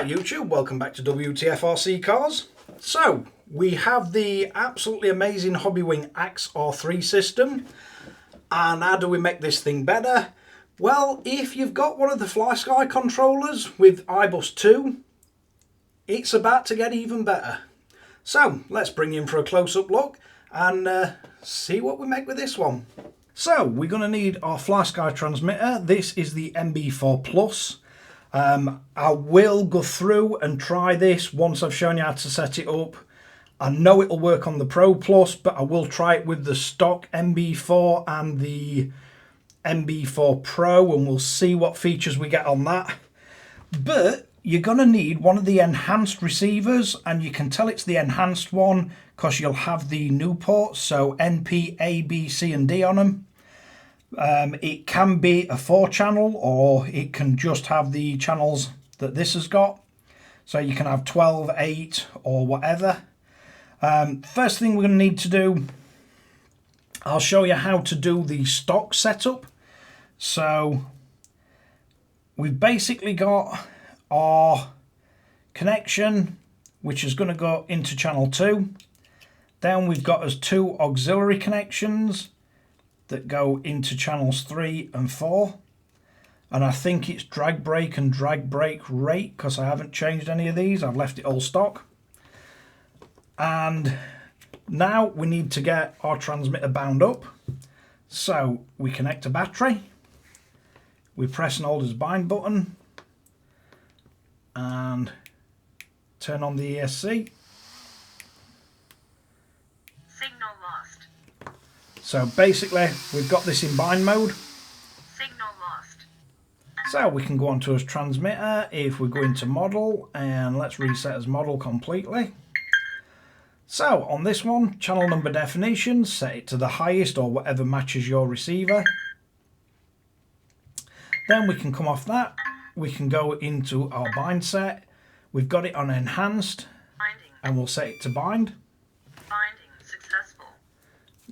Hi YouTube, welcome back to Wtf Rc Cars. So, we have the absolutely amazing Hobbywing XERU system. And how do we make this thing better? Well, if you've got one of the Flysky controllers with Ibus 2, it's about to get even better. So, let's bring you in for a close-up look and see what we make with this one. So, we're going to need our Flysky transmitter. This is the NB4 Plus. I will go through and try this once I've shown you how to set it up. I know it'll work on the Pro Plus, but I will try it with the stock NB4 and the NB4 Pro, and we'll see what features we get on that. But you're going to need one of the enhanced receivers, and you can tell it's the enhanced one because you'll have the new ports, so NP, A, B, C and D on them. It can be a 4-channel, or it can just have the channels that this has got. So you can have 12, 8 or whatever. First thing we're going to need to do, I'll show you how to do the stock setup. So we've basically got our connection, which is going to go into channel 2. Then we've got us 2 auxiliary connections that go into channels 3 and 4, and I think it's drag brake and drag brake rate because I haven't changed any of these. I've left it all stock. And now we need to get our transmitter bound up, so we connect a battery, we press and hold this bind button and turn on the ESC. So basically, we've got this in bind mode. Signal lost. So we can go on to his transmitter if we go into model, and let's reset as model completely. So on this one, channel number definition, set it to the highest or whatever matches your receiver. Then we can come off that. We can go into our bind set. We've got it on enhanced, and we'll set it to bind.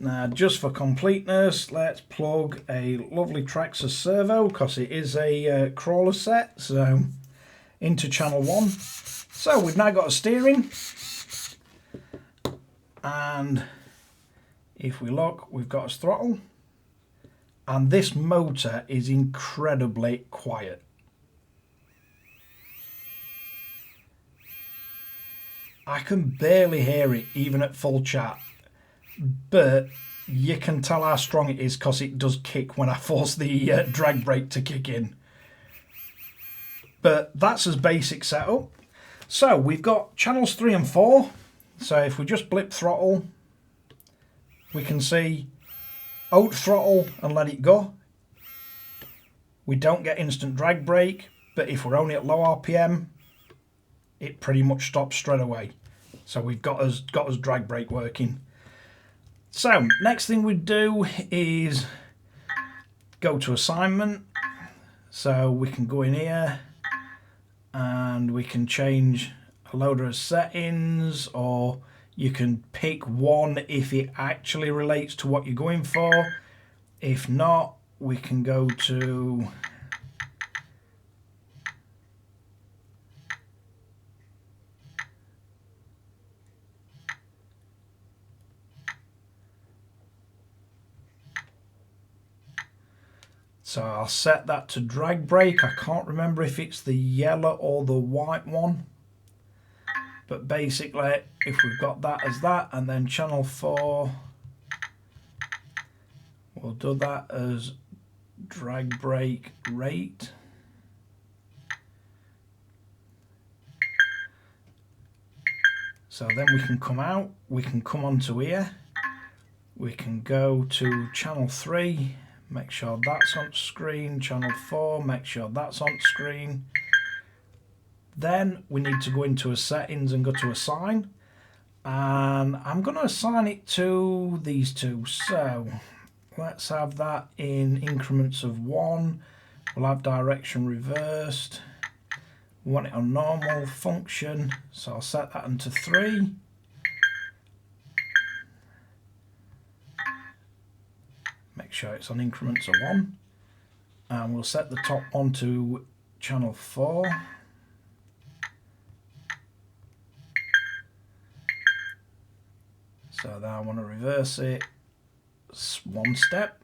Now, just for completeness, let's plug a lovely Traxxas servo, because it is a crawler set, so into channel 1. So we've now got a steering, and if we look, we've got a throttle, and this motor is incredibly quiet. I can barely hear it even at full chat. But you can tell how strong it is because it does kick when I force the drag brake to kick in. But that's as basic setup. So we've got channels 3 and 4. So if we just blip throttle, we can see hold throttle and let it go. We don't get instant drag brake, but if we're only at low RPM, it pretty much stops straight away. So we've got us drag brake working. So, next thing we do is go to assignment. So we can go in here and we can change a load of settings, or you can pick one if it actually relates to what you're going for. If not, we can go to so I'll set that to drag brake. I can't remember if it's the yellow or the white one. But basically, if we've got that as that, and then channel 4, we'll do that as drag brake rate. So then we can come out, we can come onto here, we can go to channel 3. Make sure that's on screen, channel 4, make sure that's on screen. Then we need to go into settings and go to assign. And I'm going to assign it to these two. So let's have that in increments of 1. We'll have direction reversed. We want it on normal function, so I'll set that into 3. Make sure it's on increments of 1, and we'll set the top one to channel 4, So now I want to reverse it one step.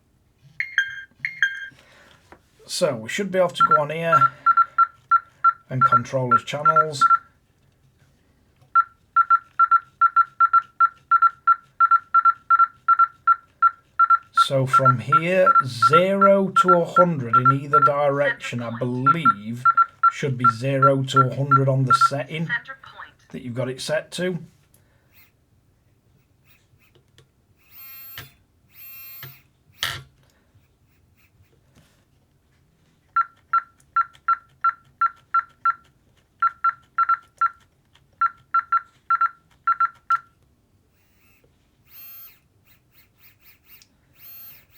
So we should be able to go on here and control as channels. So from here, 0 to 100 in either direction, I believe, should be 0 to 100 on the setting that you've got it set to.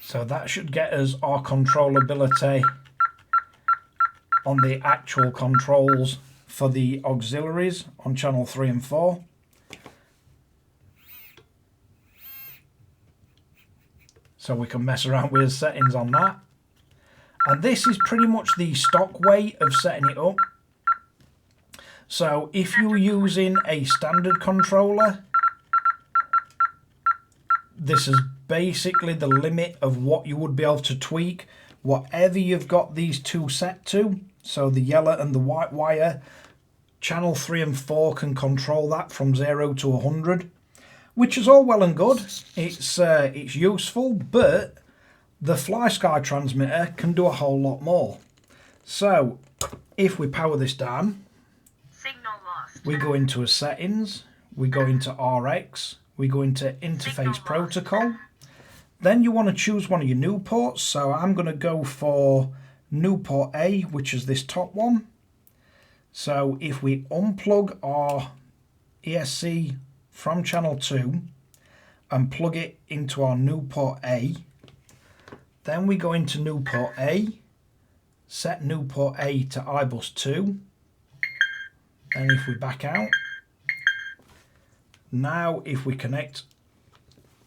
So that should get us our controllability on the actual controls for the auxiliaries on channel 3 and 4. So we can mess around with settings on that. And this is pretty much the stock way of setting it up. So if you're using a standard controller, this is basically the limit of what you would be able to tweak. Whatever you've got these two set to, so the yellow and the white wire, channel 3 and 4 can control that from 0 to 100, which is all well and good. It's useful, but the Flysky transmitter can do a whole lot more. So if we power this down, Signal lost. we go into a settings, we go into RX, we go into interface protocol. Then you want to choose one of your new ports. So I'm going to go for new port A, which is this top one. So if we unplug our ESC from channel 2 and plug it into our new port A, then we go into new port A, set new port A to Ibus 2. Then if we back out, now if we connect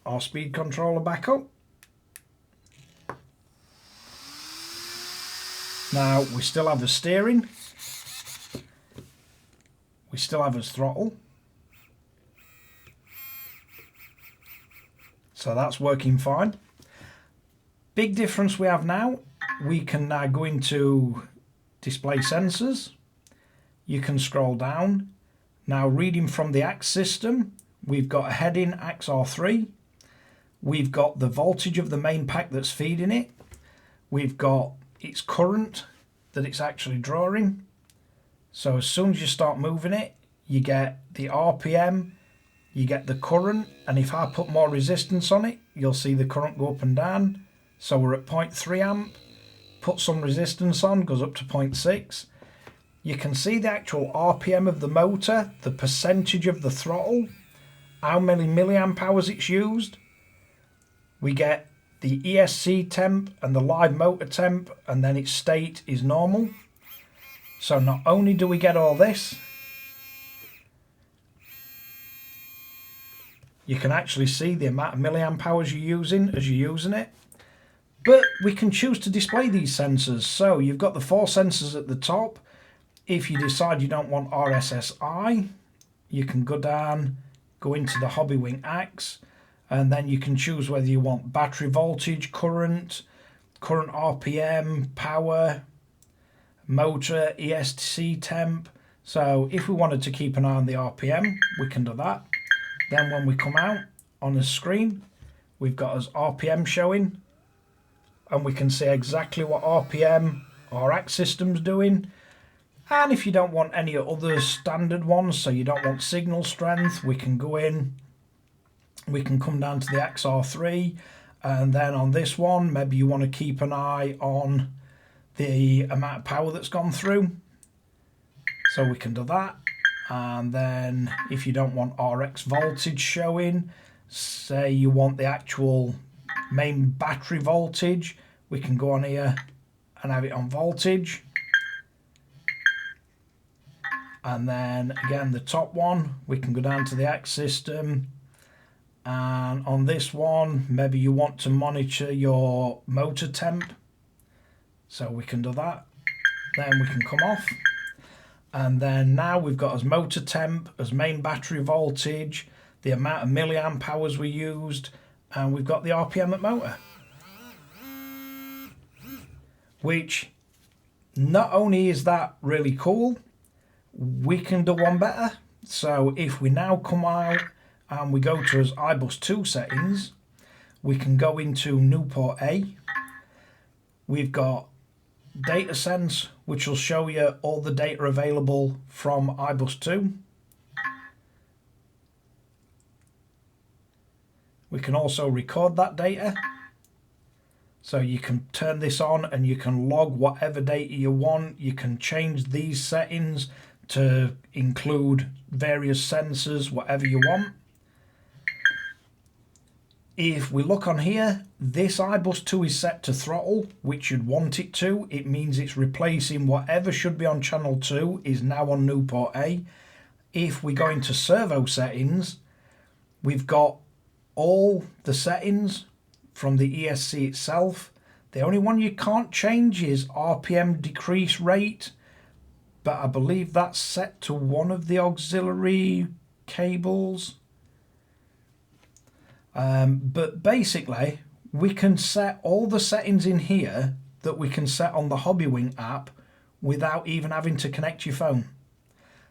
our speed controller back up, now we still have a steering, we still have a throttle, so that's working fine. Big difference we have now, we can now go into display sensors, you can scroll down. Now reading from the axe system, we've got a heading Axe R3, we've got the voltage of the main pack that's feeding it, we've got its current that it's actually drawing. So as soon as you start moving it, you get the RPM, you get the current, and if I put more resistance on it, you'll see the current go up and down. So we're at 0.3 amp, put some resistance on, goes up to 0.6. You can see the actual RPM of the motor, the percentage of the throttle, how many milliamp hours it's used. We get the ESC temp and the live motor temp, and then its state is normal. So not only do we get all this, you can actually see the amount of milliamp hours you're using as you're using it. But we can choose to display these sensors. So you've got the 4 sensors at the top. If you decide you don't want RSSI, you can go down, go into the Hobbywing Axe, and then you can choose whether you want battery voltage, current RPM, power, motor, ESC temp. So if we wanted to keep an eye on the RPM, we can do that. Then when we come out on the screen, we've got us RPM showing, and we can see exactly what RPM our axe system's doing. And if you don't want any other standard ones, so you don't want signal strength, we can go in, we can come down to the Axe R3, and then on this one, maybe you want to keep an eye on the amount of power that's gone through. So we can do that. And then if you don't want RX voltage showing, say you want the actual main battery voltage, we can go on here and have it on voltage. And then again, the top one, we can go down to the axe system, and on this one, maybe you want to monitor your motor temp, so we can do that. Then we can come off, and then now we've got as motor temp, as main battery voltage, the amount of milliamp hours we used, and we've got the RPM at motor. Which, not only is that really cool, we can do one better. So if we now come out and we go to his Ibus 2 settings, we can go into new port A. We've got data sense, which will show you all the data available from Ibus 2. We can also record that data. So you can turn this on and you can log whatever data you want. You can change these settings to include various sensors, whatever you want. If we look on here, this Ibus 2 is set to throttle, which you'd want it to. It means it's replacing whatever should be on channel 2 is now on new port A. If we go into servo settings, we've got all the settings from the ESC itself. The only one you can't change is RPM decrease rate, but I believe that's set to one of the auxiliary cables. But basically, we can set all the settings in here that we can set on the Hobbywing app without even having to connect your phone.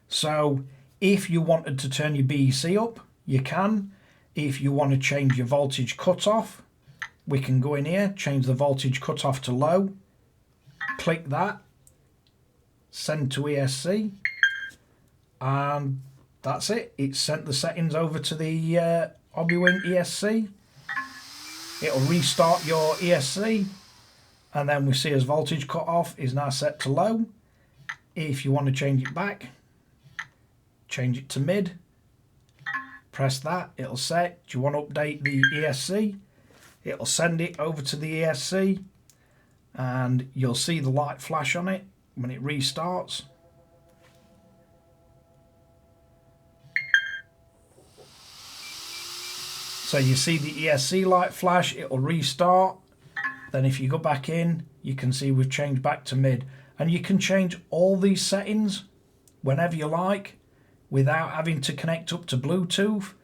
So if you wanted to turn your BEC up, you can. If you want to change your voltage cutoff, we can go in here, change the voltage cutoff to low, click that, send to ESC, and that's it. It's sent the settings over to the Hobbywing ESC. It'll restart your ESC, and then we see as voltage cutoff is now set to low. If you want to change it back, change it to mid, press that, it'll set. Do you want to update the ESC? It'll send it over to the ESC, and you'll see the light flash on it when it restarts. So you see the ESC light flash, it'll restart. Then if you go back in, you can see we've changed back to mid. And you can change all these settings whenever you like without having to connect up to Bluetooth.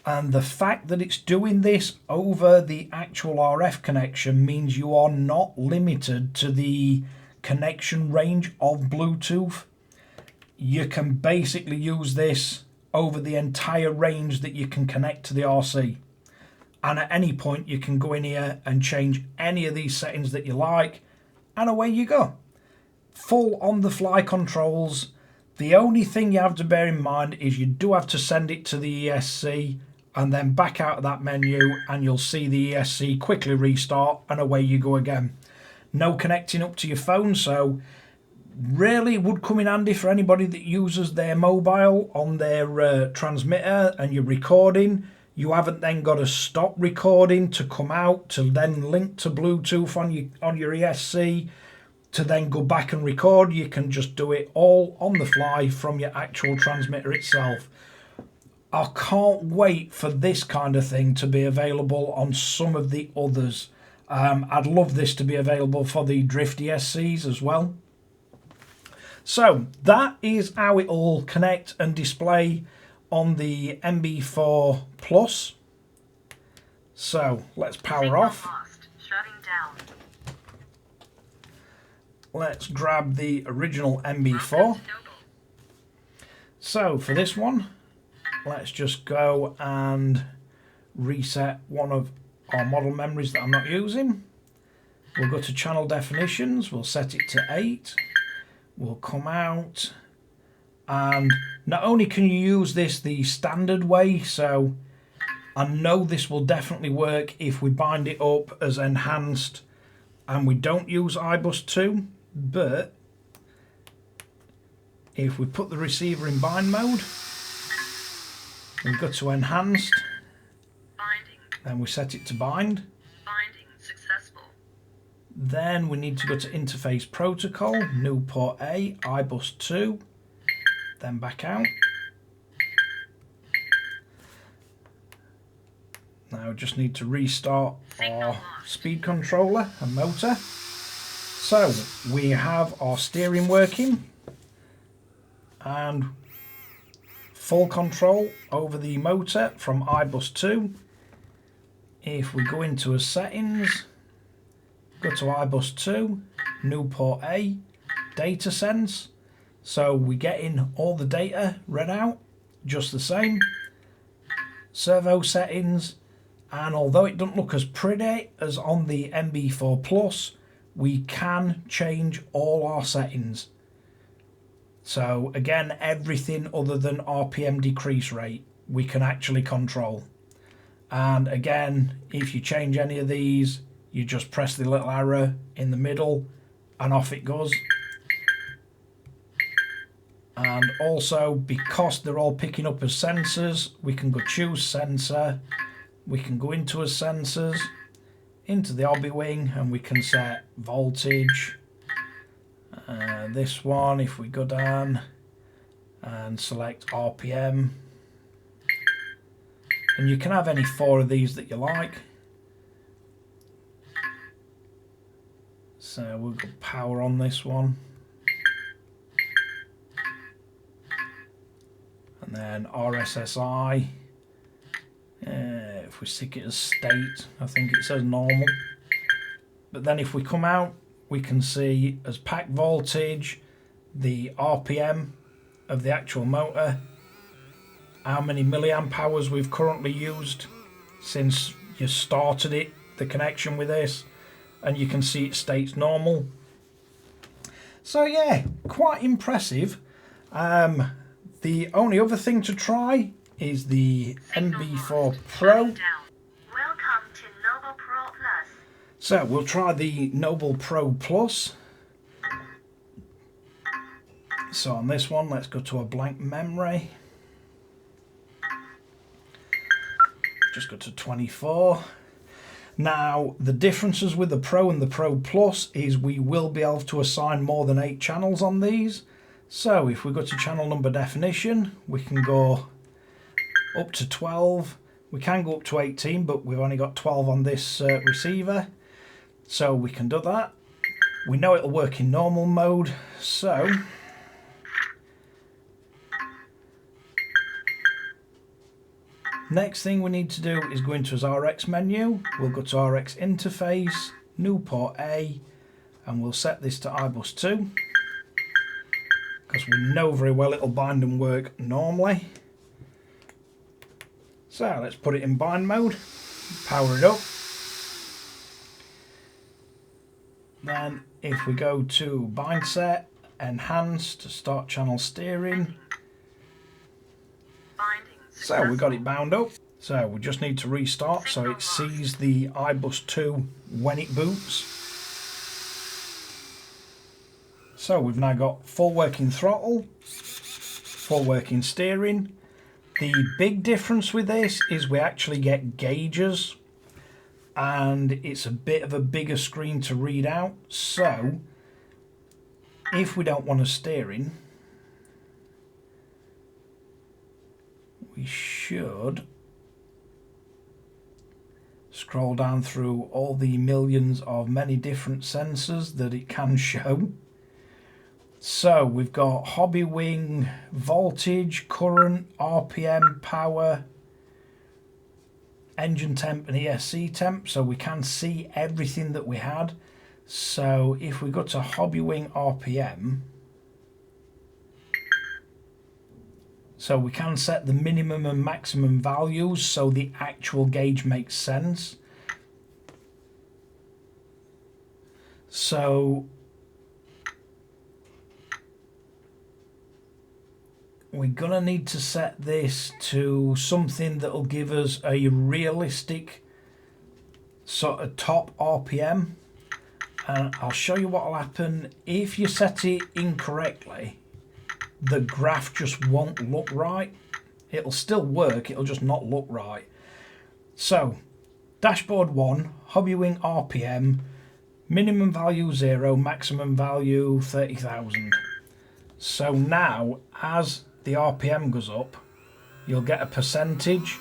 And the fact that it's doing this over the actual RF connection means you are not limited to the connection range of Bluetooth. You can basically use this over the entire range that you can connect to the RC. And at any point you can go in here and change any of these settings that you like, and away you go. Full on the fly controls. The only thing you have to bear in mind is you do have to send it to the ESC and then back out of that menu, and you'll see the ESC quickly restart, and away you go again. No connecting up to your phone, so really would come in handy for anybody that uses their mobile on their transmitter and you're recording. You haven't then got to stop recording to come out to then link to Bluetooth on your ESC to then go back and record. You can just do it all on the fly from your actual transmitter itself. I can't wait for this kind of thing to be available on some of the others. I'd love this to be available for the Drift ESCs as well. So that is how it will connect and display on the NB4 Plus. So let's power off. Shutting down. Let's grab the original NB4. So for this one, let's just go and reset one of our model memories that I'm not using. We'll go to channel definitions, we'll set it to 8. We'll come out, and not only can you use this the standard way, so I know this will definitely work if we bind it up as enhanced and we don't use Ibus 2, but if we put the receiver in bind mode, we go to enhanced, Binding. then we set it to bind. Binding successful. Then we need to go to interface protocol, new port A, Ibus 2, then back out. Now we just need to restart our speed controller and motor. So we have our steering working, and full control over the motor from Ibus 2. If we go into settings, go to Ibus 2, new port A, data sense. So we get in all the data read out, just the same. Servo settings, and although it doesn't look as pretty as on the NB4 Plus, we can change all our settings. So again, everything other than RPM decrease rate we can actually control. And again, if you change any of these, you just press the little arrow in the middle and off it goes. And also, because they're all picking up as sensors, we can go choose sensor, we can go into as sensors, into the Hobbywing, and we can set voltage. This one, if we go down and select RPM, and you can have any 4 of these that you like. So we'll go power on this one. And then RSSI, if we stick it as state, I think it says normal. But then if we come out, we can see as pack voltage, the RPM of the actual motor, how many milliamp hours we've currently used since you started it, the connection with this, and you can see it states normal. So yeah, quite impressive. The only other thing to try is the NB4 Pro. Welcome to Noble Pro Plus. So we'll try the Noble Pro Plus. So on this one, let's go to a blank memory. Just go to 24. Now, the differences with the Pro and the Pro Plus is we will be able to assign more than 8 channels on these. So if we go to channel number definition, we can go up to 12. We can go up to 18, but we've only got 12 on this receiver. So we can do that. We know it'll work in normal mode. So next thing we need to do is go into his RX menu. We'll go to RX interface, new port A, and we'll set this to Ibus 2. Because we know very well it'll bind and work normally. So let's put it in bind mode, power it up. Then if we go to bind set, enhanced, start channel steering. So we got it bound up. So we just need to restart so it sees the Ibus 2 when it boots. So we've now got full working throttle, full working steering. The big difference with this is we actually get gauges, and it's a bit of a bigger screen to read out. So if we don't want a steering, we should scroll down through all the millions of many different sensors that it can show. So we've got Hobbywing, voltage, current, RPM, power, engine temp and ESC temp, so we can see everything that we had. So if we go to Hobbywing RPM, so we can set the minimum and maximum values so the actual gauge makes sense. So we're gonna need to set this to something that'll give us a realistic sort of top RPM, and I'll show you what will happen if you set it incorrectly. The graph just won't look right. It'll still work, it'll just not look right. So dashboard 1, Hobbywing RPM, minimum value 0, maximum value 30,000. So now as the RPM goes up, you'll get a percentage.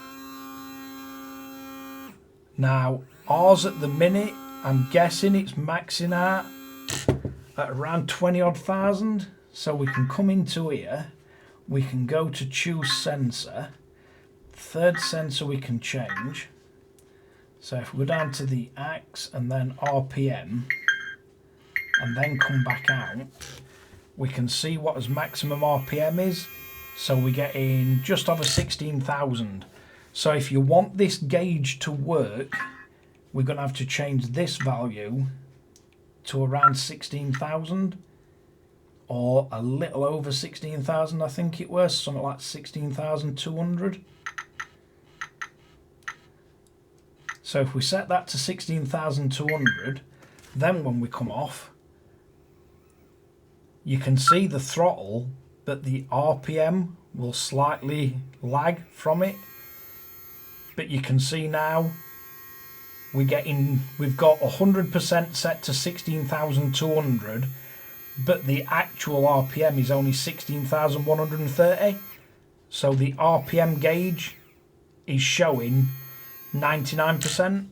Now ours at the minute, I'm guessing it's maxing out at around 20 odd thousand. So we can come into here, we can go to choose sensor. Third sensor we can change. So if we go down to the axe and then RPM and then come back out, we can see what his maximum RPM is. So we get in just over 16,000. So if you want this gauge to work, we're going to have to change this value to around 16,000 or a little over 16,000, I think it was, something like 16,200. So if we set that to 16,200, then when we come off, you can see the throttle, but the RPM will slightly lag from it. But you can see now we've got 100% set to 16,200, but the actual RPM is only 16,130. So the RPM gauge is showing 99%.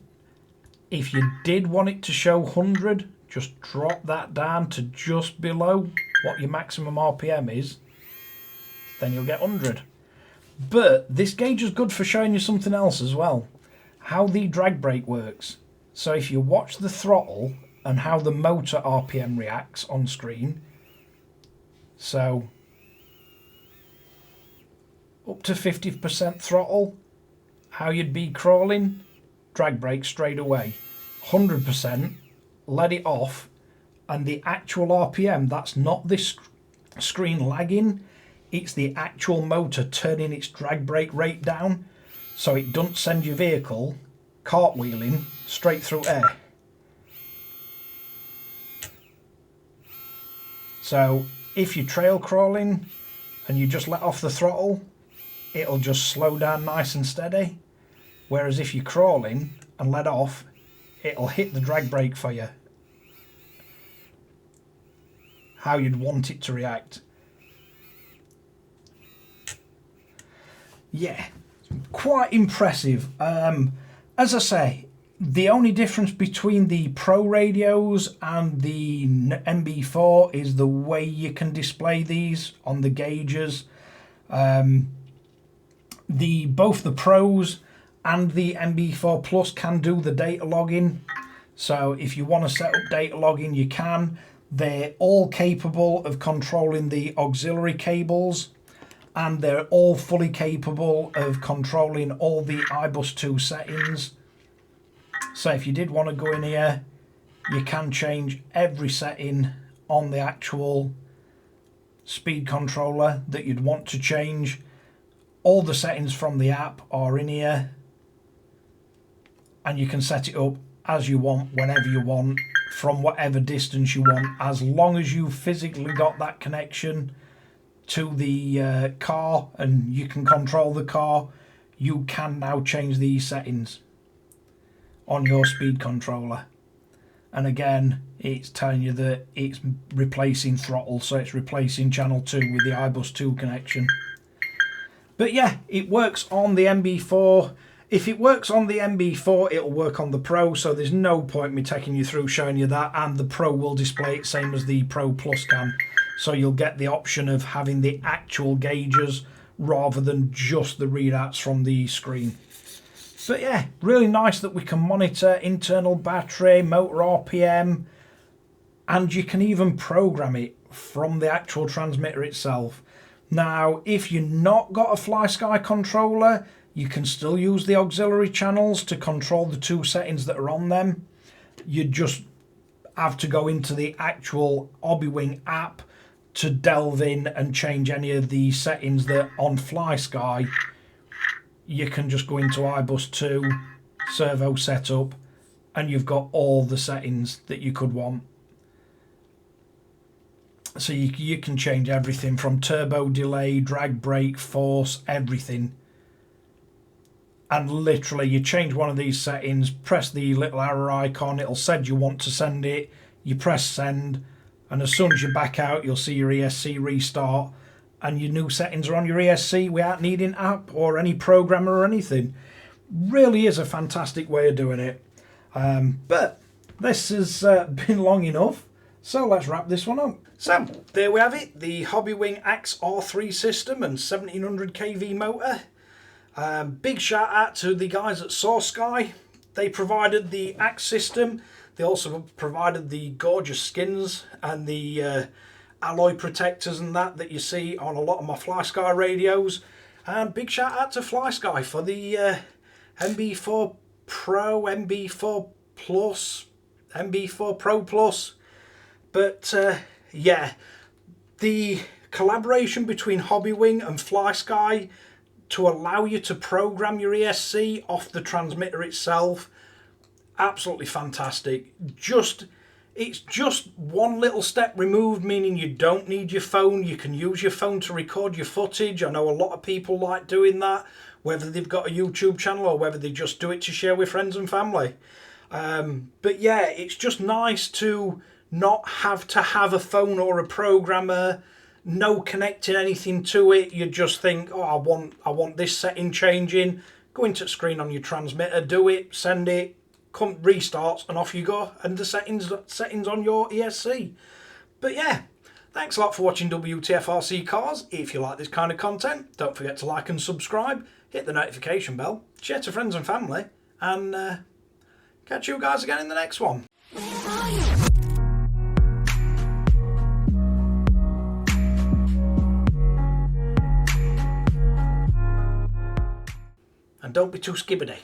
If you did want it to show 100, just drop that down to just below what your maximum RPM is, then you'll get 100. But this gauge is good for showing you something else as well, how the drag brake works. So if you watch the throttle and how the motor RPM reacts on screen, so up to 50% throttle, how you'd be crawling, drag brake straight away. 100%, let it off, and the actual RPM, that's not this screen lagging, it's the actual motor turning its drag brake rate down, so it doesn't send your vehicle cartwheeling straight through air. So if you're trail crawling and you just let off the throttle, it'll just slow down nice and steady. Whereas if you're crawling and let off, it'll hit the drag brake for you. How you'd want it to react. Yeah, quite impressive. As I say, the only difference between the Pro radios and the NB4 is the way you can display these on the gauges. Both the Pros and the NB4 Plus can do the data logging. So if you want to set up data logging, you can. They're all capable of controlling the auxiliary cables, and they're all fully capable of controlling all the Ibus 2 settings. So if you did want to go in here, you can change every setting on the actual speed controller that you'd want to change. All the settings from the app are in here, and you can set it up as you want, whenever you want, from whatever distance you want, as long as you've physically got that connection to the car and you can control the car. You can now change these settings on your speed controller. And again, it's telling you that it's replacing throttle, so it's replacing channel 2 with the Ibus 2 connection. But yeah, it works on the NB4. If it works on the NB4, it'll work on the Pro, so there's no point me taking you through showing you that, and the Pro will display it same as the Pro Plus can. So you'll get the option of having the actual gauges rather than just the readouts from the screen. But yeah, really nice that we can monitor internal battery, motor RPM, and you can even program it from the actual transmitter itself. Now, if you've not got a Flysky controller, you can still use the auxiliary channels to control the 2 settings that are on them. You just have to go into the actual Hobbywing app to delve in and change any of the settings that on Flysky. You can just go into Ibus 2, servo setup, and you've got all the settings that you could want. So you can change everything from turbo delay, drag brake, force, everything. And literally you change one of these settings, press the little arrow icon, it'll say you want to send it, you press send, and as soon as you back out, you'll see your ESC restart, and your new settings are on your ESC without needing app or any programmer or anything. Really is a fantastic way of doing it. But this has been long enough. So let's wrap this one up. So there we have it, the Hobbywing Axe R3 system and 1700 kV motor. Big shout out to the guys at Source Sky. They provided the Axe system. They also provided the gorgeous skins and the alloy protectors and that you see on a lot of my Flysky radios. And big shout out to Flysky for the NB4 Pro, NB4 Plus, NB4 Pro Plus. But yeah, the collaboration between Hobbywing and Flysky to allow you to program your ESC off the transmitter itself, absolutely fantastic. It's just one little step removed, meaning you don't need your phone. You can use your phone to record your footage. I know a lot of people like doing that, whether they've got a YouTube channel or whether they just do it to share with friends and family. But yeah, it's just nice to not have to have a phone or a programmer, no connecting anything to it. You just think, oh, I want this setting changing. Go into the screen on your transmitter, do it, send it, come restarts, and off you go. And the settings on your ESC. But yeah, thanks a lot for watching Wtf Rc Cars. If you like this kind of content, don't forget to like and subscribe. Hit the notification bell, share to friends and family, and catch you guys again in the next one. And don't be too skibbity.